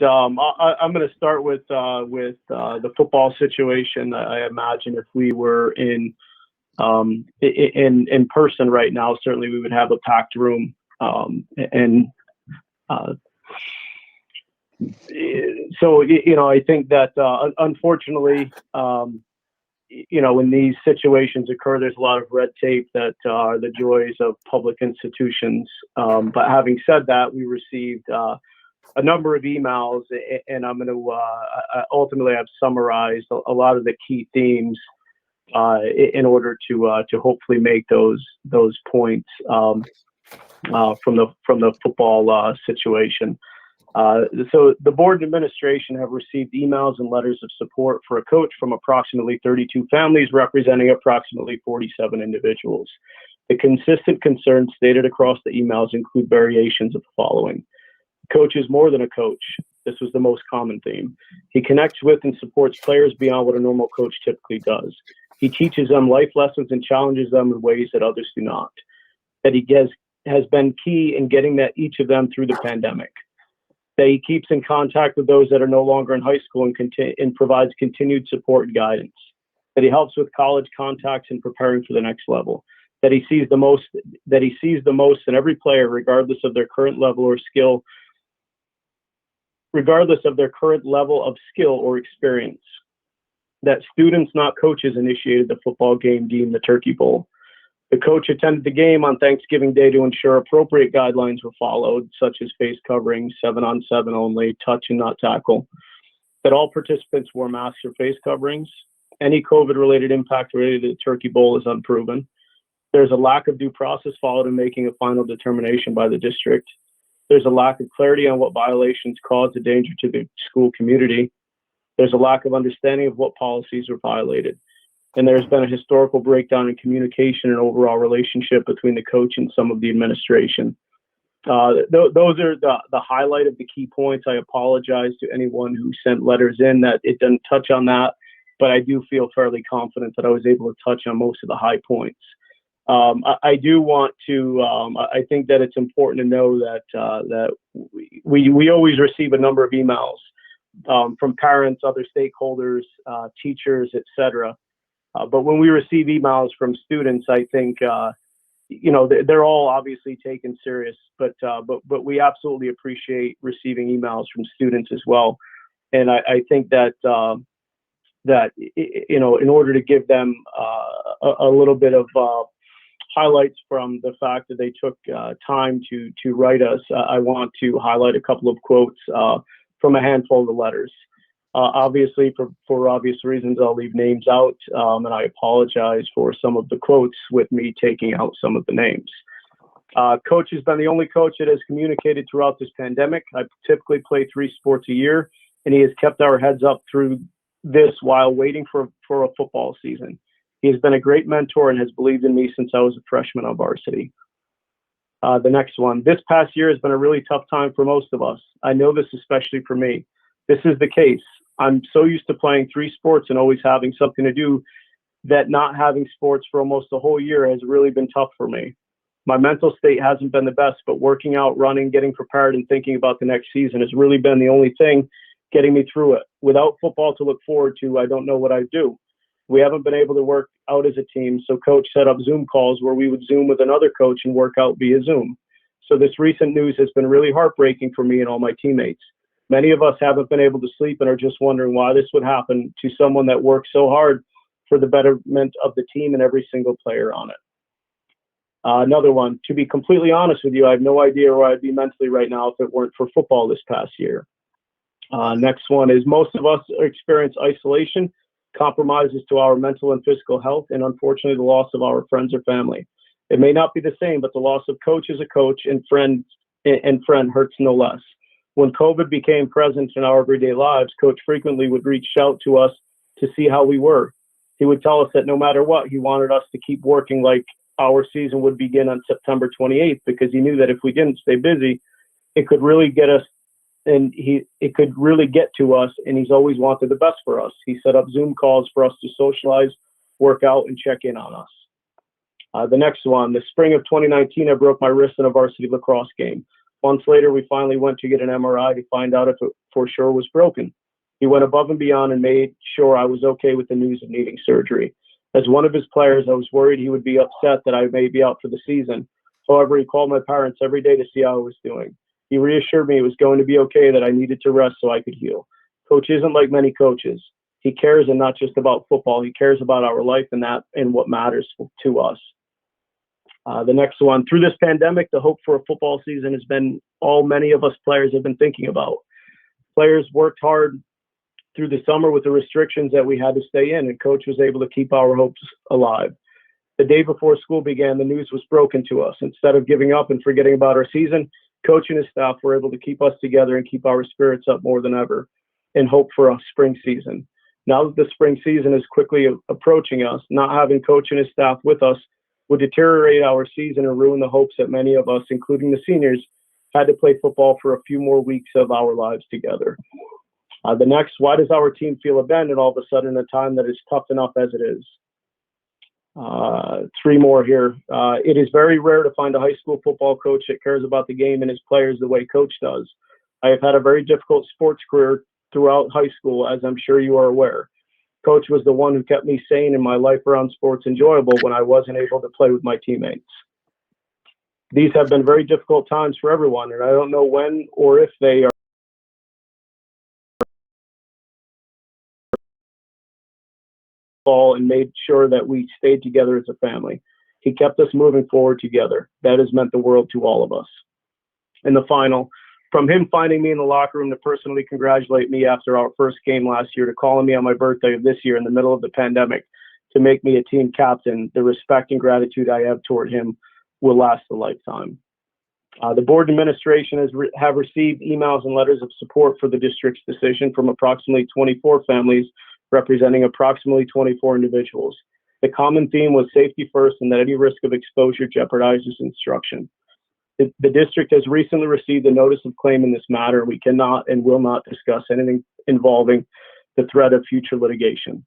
I'm going to start with the football situation. I imagine if we were in person right now, certainly we would have a packed room. And so, I think that unfortunately, when these situations occur, there's a lot of red tape that are the joys of public institutions. But having said that, we received a number of emails, and I'm going to ultimately I've summarized a lot of the key themes in order to hopefully make those points from the football situation. So the board and administration have received emails and letters of support for a coach from approximately 32 families representing approximately 47 individuals. The consistent concerns stated across the emails include variations of the following. Coach is more than a coach. This was the most common theme. He connects with and supports players beyond what a normal coach typically does. He teaches them life lessons and challenges them in ways that others do not. That he has been key in getting that each of them through the pandemic. That he keeps in contact with those that are no longer in high school and provides continued support and guidance. That he helps with college contacts and preparing for the next level. That he sees the most in every player, regardless of their current level or skill, regardless of their current level of skill or experience. That students, not coaches, initiated the football game deemed the Turkey Bowl. The coach attended the game on Thanksgiving Day to ensure appropriate guidelines were followed, such as face covering, 7-on-7 only, touch and not tackle. That all participants wore masks or face coverings. Any COVID-related impact related to the Turkey Bowl is unproven. There's a lack of due process followed in making a final determination by the district. There's a lack of clarity on what violations cause a danger to the school community. There's a lack of understanding of what policies were violated. And there's been a historical breakdown in communication and overall relationship between the coach and some of the administration. Those are the highlight of the key points. I apologize to anyone who sent letters in that it didn't touch on that, but I do feel fairly confident that I was able to touch on most of the high points. I do want to, I think that it's important to know that we always receive a number of emails from parents, other stakeholders, teachers, etc. But when we receive emails from students, I think, they're all obviously taken serious, but we absolutely appreciate receiving emails from students as well. And I think that, in order to give them a little bit of highlights from the fact that they took time to write us, I want to highlight a couple of quotes from a handful of the letters. Obviously, for obvious reasons, I'll leave names out, and I apologize for some of the quotes with me taking out some of the names. Coach has been the only coach that has communicated throughout this pandemic. I typically play 3 sports a year, and he has kept our heads up through this while waiting for a football season. He has been a great mentor and has believed in me since I was a freshman on varsity. The next one. This past year has been a really tough time for most of us. I know this especially for me. This is the case. I'm so used to playing 3 sports and always having something to do that not having sports for almost a whole year has really been tough for me. My mental state hasn't been the best, but working out, running, getting prepared, and thinking about the next season has really been the only thing getting me through it. Without football to look forward to, I don't know what I'd do. We haven't been able to work out as a team, so coach set up Zoom calls where we would Zoom with another coach and work out via Zoom. So this recent news has been really heartbreaking for me and all my teammates. Many of us haven't been able to sleep and are just wondering why this would happen to someone that worked so hard for the betterment of the team and every single player on it. Another one, to be completely honest with you, I have no idea where I'd be mentally right now if it weren't for football this past year. Next one is most of us experience isolation, compromises to our mental and physical health, and unfortunately the loss of our friends or family. It may not be the same, but the loss of coach as a coach and friend hurts no less. When COVID became present in our everyday lives, coach frequently would reach out to us to see how we were. He would tell us that no matter what, he wanted us to keep working like our season would begin on September 28th, because he knew that if we didn't stay busy, it could really get us, and it could really get to us, and he's always wanted the best for us. He set up Zoom calls for us to socialize, work out, and check in on us. The next one, the spring of 2019, I broke my wrist in a varsity lacrosse game. Months later, we finally went to get an MRI to find out if it for sure was broken. He went above and beyond and made sure I was okay with the news of needing surgery. As one of his players, I was worried he would be upset that I may be out for the season. However, he called my parents every day to see how I was doing. He reassured me it was going to be okay, that I needed to rest so I could heal. Coach isn't like many coaches. He cares, and not just about football. He cares about our life and what matters to us. The next one, through this pandemic, the hope for a football season has been all many of us players have been thinking about. Players worked hard through the summer with the restrictions that we had to stay in, and coach was able to keep our hopes alive. The day before school began, the news was broken to us. Instead of giving up and forgetting about our season, coach and his staff were able to keep us together and keep our spirits up more than ever in hope for a spring season. Now that the spring season is quickly approaching us, not having coach and his staff with us would deteriorate our season and ruin the hopes that many of us, including the seniors, had to play football for a few more weeks of our lives together. The next, why does our team feel abandoned all of a sudden in a time that is tough enough as it is? Three more here. It is very rare to find a high school football coach that cares about the game and his players the way coach does. I have had a very difficult sports career throughout high school, as I'm sure you are aware. Coach was the one who kept me sane and my life around sports enjoyable when I wasn't able to play with my teammates. These have been very difficult times for everyone, and I don't know when or if they are all and made sure that we stayed together as a family. He kept us moving forward together. That has meant the world to all of us. And the final, from him finding me in the locker room to personally congratulate me after our first game last year, to calling me on my birthday of this year in the middle of the pandemic to make me a team captain, the respect and gratitude I have toward him will last a lifetime. The board administration have received emails and letters of support for the district's decision from approximately 24 families representing approximately 24 individuals. The common theme was safety first and that any risk of exposure jeopardizes instruction. The district has recently received a notice of claim in this matter. We cannot and will not discuss anything involving the threat of future litigation.